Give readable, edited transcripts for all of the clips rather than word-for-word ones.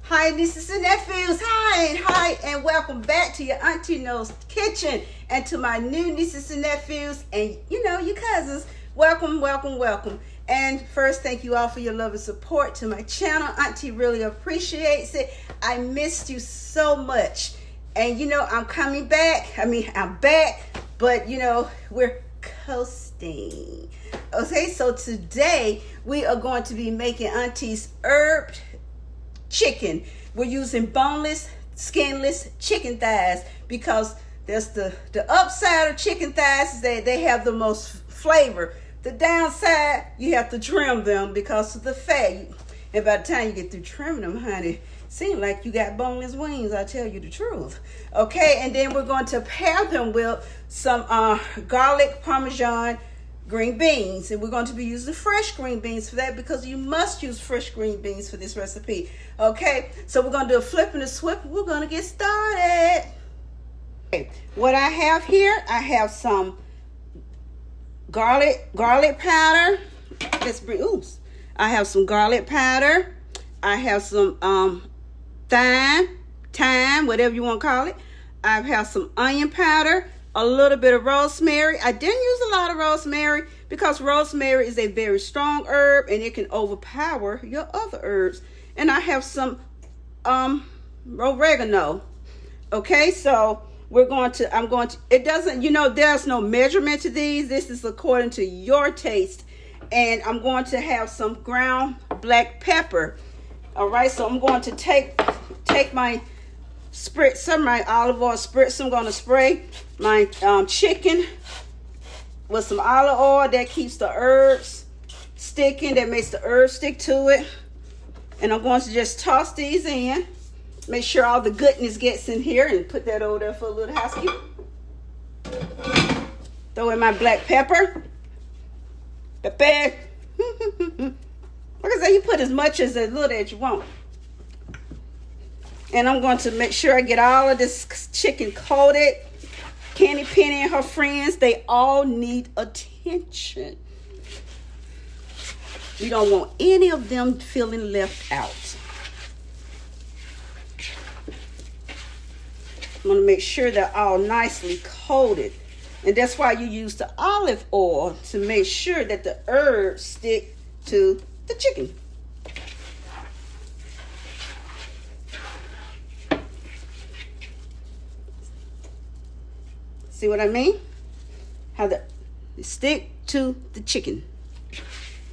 Hi, nieces and nephews. Hi, and welcome back to your Auntie No's kitchen and to my new nieces and nephews and your cousins. Welcome. And first, thank you all for your love and support to my channel. Auntie really appreciates it. I missed you so much. And I'm coming back. I'm back, but we're coasting. Okay, so today we are going to be making Auntie's herb chicken. We're using boneless, skinless chicken thighs because there's the upside of chicken thighs is that they have the most flavor. The downside, you have to trim them because of the fat. And by the time you get through trimming them, honey, seems like you got boneless wings, I tell you the truth. Okay, and then we're going to pair them with some garlic Parmesan green beans, and we're going to be using fresh green beans for that because you must use fresh green beans for this recipe. Okay, so we're going to do a flip and a swip. We're going to get started. Okay, what I have here, I have some garlic powder. I have some garlic powder. I have some thyme, whatever you want to call it. I have some onion powder, a little bit of rosemary. I didn't use a lot of rosemary because rosemary is a very strong herb and it can overpower your other herbs. And I have some oregano. Okay, so it doesn't, there's no measurement to these. This is according to your taste. And I'm going to have some ground black pepper. All right, so I'm going to take my olive oil spritz. I'm going to spray my chicken with some olive oil. That keeps the herbs sticking. That makes the herbs stick to it. And I'm going to just toss these in. Make sure all the goodness gets in here and put that over there for a little housekeeping. Throw in my black pepper. Pepper. Like I said, you put as much as a little as you want. And I'm going to make sure I get all of this chicken coated. Candy Penny and her friends, they all need attention. We don't want any of them feeling left out. I'm going to make sure they're all nicely coated. And that's why you use the olive oil to make sure that the herbs stick to the chicken. See what I mean? How they stick to the chicken.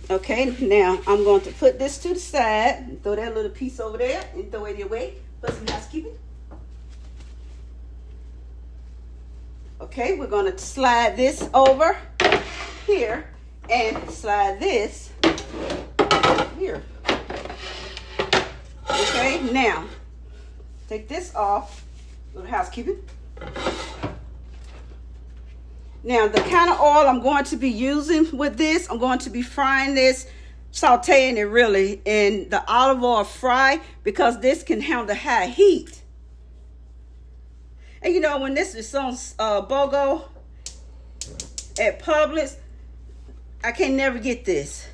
Okay, now I'm going to put this to the side and throw that little piece over there and throw it away for some housekeeping. Okay, we're going to slide this over here and slide this here. Okay, now take this off. Little housekeeping. Now, the kind of oil I'm going to be using with this, I'm going to be frying this, sauteing it really in the olive oil fry because this can handle the high heat. And when this is on BOGO at Publix, I can never get this.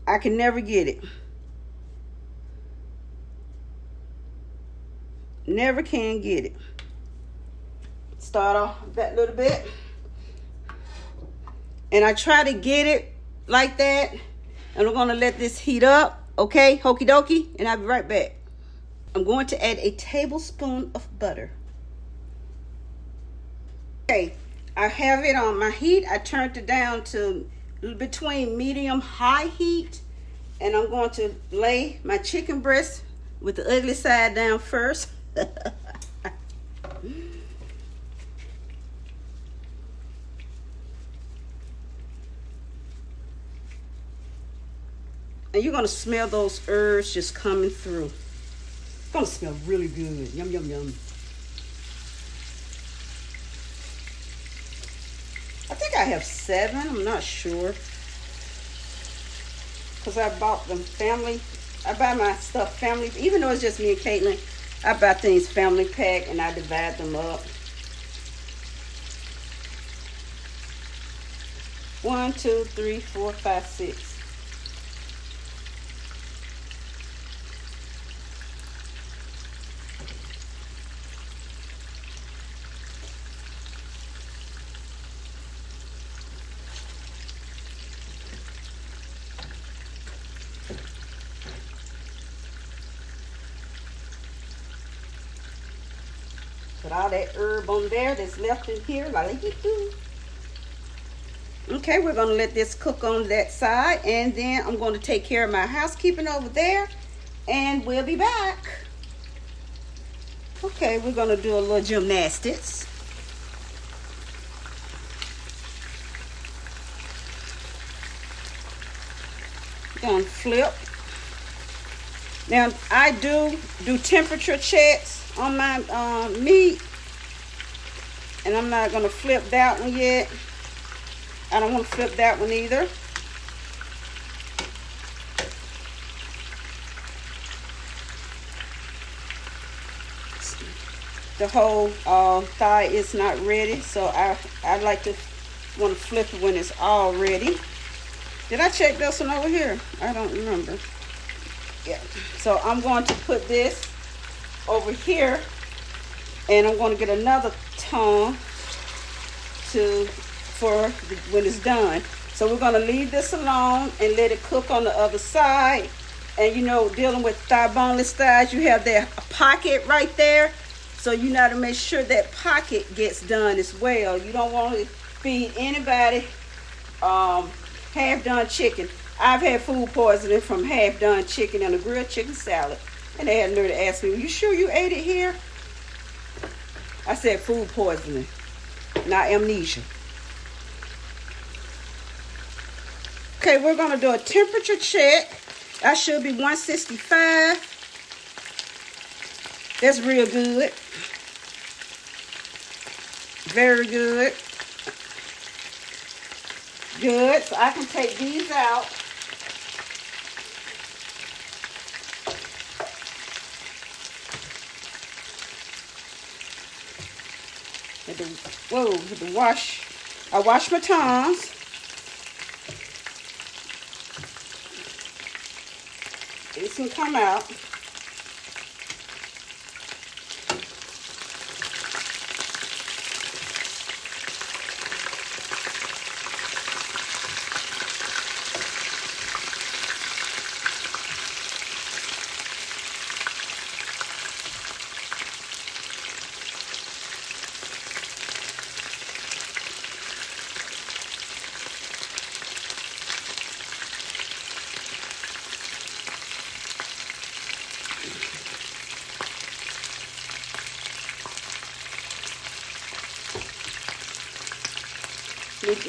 I can never get it. Never can get it. Start off that little bit. And I try to get it like that. And I'm going to let this heat up. Okay, hokey dokey. And I'll be right back. I'm going to add a tablespoon of butter. Okay, I have it on my heat. I turned it down to between medium high heat. And I'm going to lay my chicken breast with the ugly side down first. And you're going to smell those herbs just coming through. It's going to smell really good. Yum, yum, yum. I think I have 7. I'm not sure. Because I bought them family. I buy my stuff family. Even though it's just me and Caitlin, I buy things family pack and I divide them up. 1, 2, 3, 4, 5, 6. Put all that herb on there that's left in here. Like you do. Okay, we're gonna let this cook on that side, and then I'm going to take care of my housekeeping over there, and we'll be back. Okay, we're gonna do a little gymnastics. Gonna flip. Now I do temperature checks on my meat, and I'm not gonna flip that one yet. I don't want to flip that one either. The whole thigh is not ready, so I like to want to flip it when it's all ready. Did I check this one over here? I don't remember. Yeah. So I'm going to put this over here, and I'm going to get another tongue for when it's done. So we're going to leave this alone and let it cook on the other side. And you know, dealing with thigh boneless thighs, you have that pocket right there. So you got to make sure that pocket gets done as well. You don't want to feed anybody half-done chicken. I've had food poisoning from half-done chicken and a grilled chicken salad. And they had nerve to ask me, "You sure you ate it here?" I said food poisoning, not amnesia. Okay, we're going to do a temperature check. I should be 165. That's real good. Very good. Good. So I can take these out. I wash my tongs. This can come out.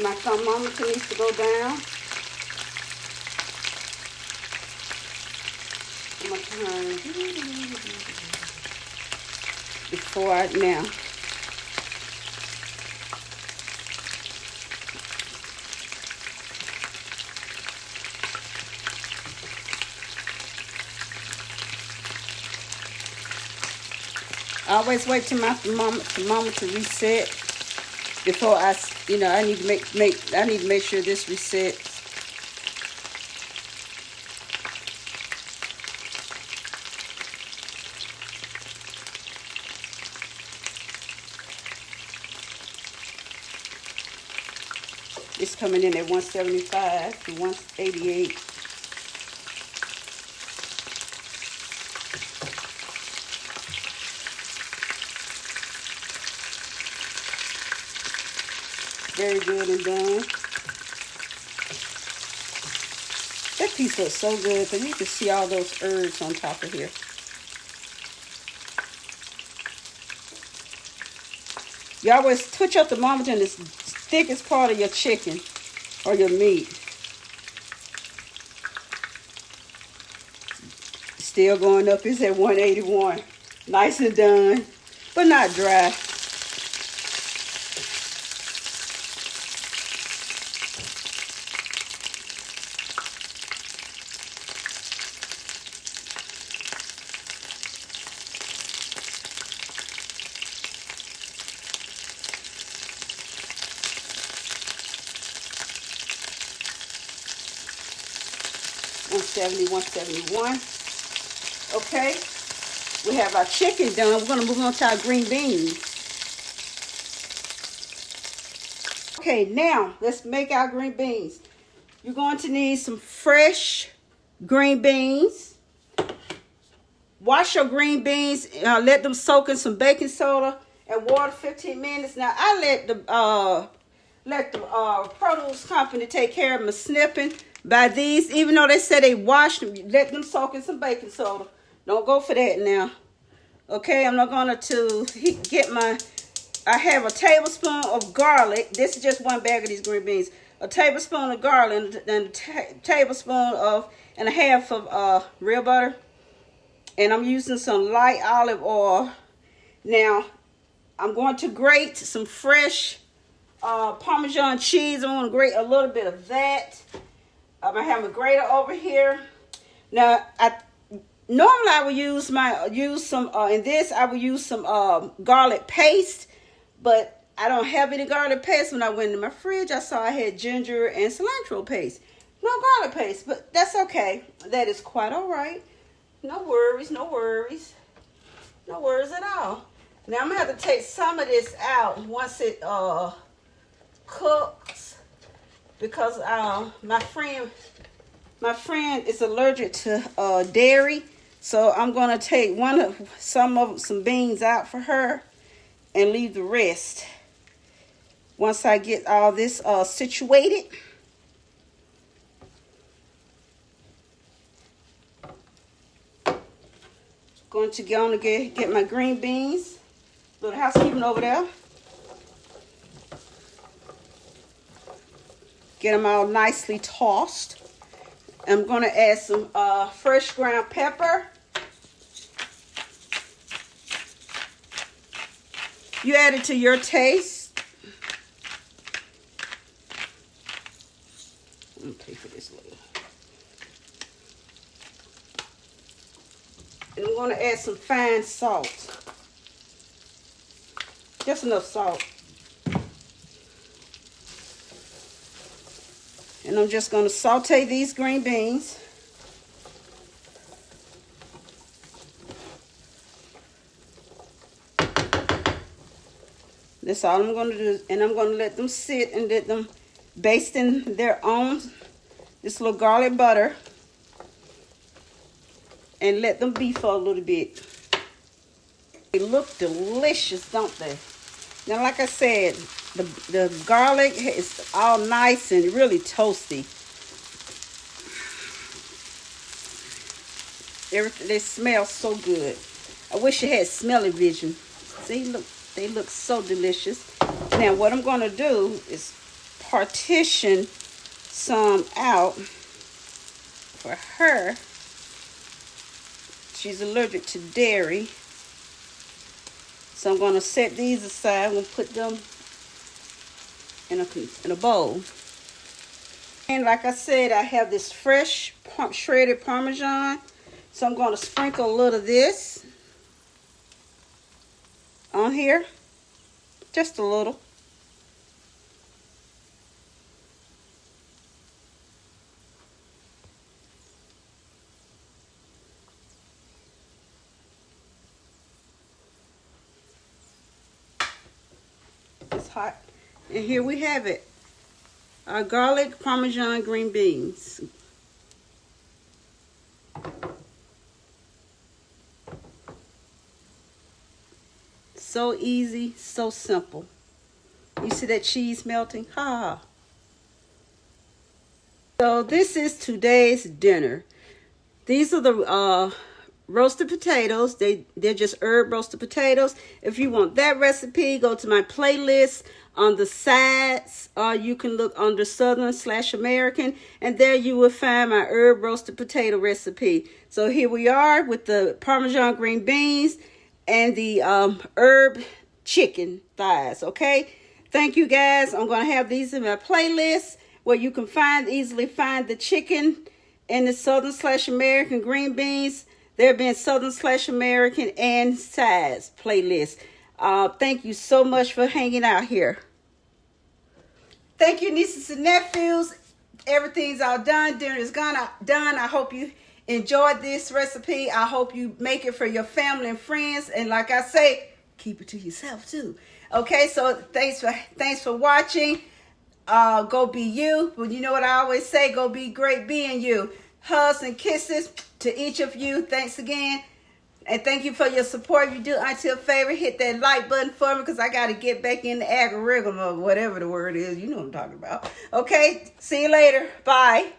My thermometer needs to go down. I'm going to turn now. I always wait till my thermometer reset before I need to make sure this resets. It's coming in at 175 to 188. Very good and done. That piece looks so good because you can see all those herbs on top of here. You always twitch up the thermometer in the thickest part of your chicken or your meat. Still going up. It's at 181. Nice and done, but not dry. $170, $171. Okay, we have our chicken done. We're going to move on to our green beans. Okay, now let's make our green beans. You're going to need some fresh green beans. Wash your green beans, let them soak in some baking soda, and water 15 minutes. Now I let the produce company take care of my snipping by these. Even though they say they wash them, let them soak in some baking soda. Don't go for that now. Okay, I'm not going to get my... I have a tablespoon of garlic. This is just one bag of these green beans. A tablespoon of garlic and a tablespoon of and a half of real butter. And I'm using some light olive oil. Now, I'm going to grate some fresh Parmesan cheese. I'm going to grate a little bit of that. I have a grater over here. Now, normally I would use some in this. I would use some garlic paste, but I don't have any garlic paste. When I went in my fridge, I saw I had ginger and cilantro paste. No garlic paste, but that's okay. That is quite all right. No worries, no worries. No worries at all. Now I'm gonna have to take some of this out once it cooks, because my friend is allergic to dairy, so I'm gonna take some beans out for her and leave the rest once I get all this situated. Going to go on and get my green beans. Little housekeeping over there. Get them all nicely tossed. I'm going to add some fresh ground pepper. You add it to your taste. I'm going to pay for this later. And I'm going to add some fine salt. Just enough salt. And I'm just going to saute these green beans. That's all I'm going to do. And I'm going to let them sit and let them baste in their own, this little garlic butter. And let them be for a little bit. They look delicious, don't they? Now, like I said, the garlic is all nice and really toasty. Everything, they smell so good. I wish you had smelling vision. See, look, they look so delicious. Now, what I'm going to do is partition some out for her. She's allergic to dairy. So I'm going to set these aside. I'm going to put them in a bowl. And like I said, I have this fresh shredded Parmesan. So I'm going to sprinkle a little of this on here. Just a little. Hot. And here we have it. Our garlic Parmesan green beans. So easy, so simple. You see that cheese melting? Ha! So this is today's dinner. These are the roasted potatoes. They're just herb roasted potatoes. If you want that recipe, go to my playlist on the sides, or you can look under Southern/American, and there you will find my herb roasted potato recipe. So here we are with the Parmesan green beans and the herb chicken thighs. Okay, thank you guys. I'm going to have these in my playlist where you can easily find the chicken and the Southern/American green beans. There being Southern/American and sides playlist. Thank you so much for hanging out here. Thank you, nieces and nephews. Everything's all done. Dinner is done. I hope you enjoyed this recipe. I hope you make it for your family and friends. And like I say, keep it to yourself too. Okay, so thanks for watching. Go be you. But you know what I always say, go be great being you. Hugs and kisses to each of you. Thanks again. And thank you for your support. If you do Auntie a favor, hit that like button for me because I got to get back in the algorithm of whatever the word is. You know what I'm talking about. Okay, see you later. Bye.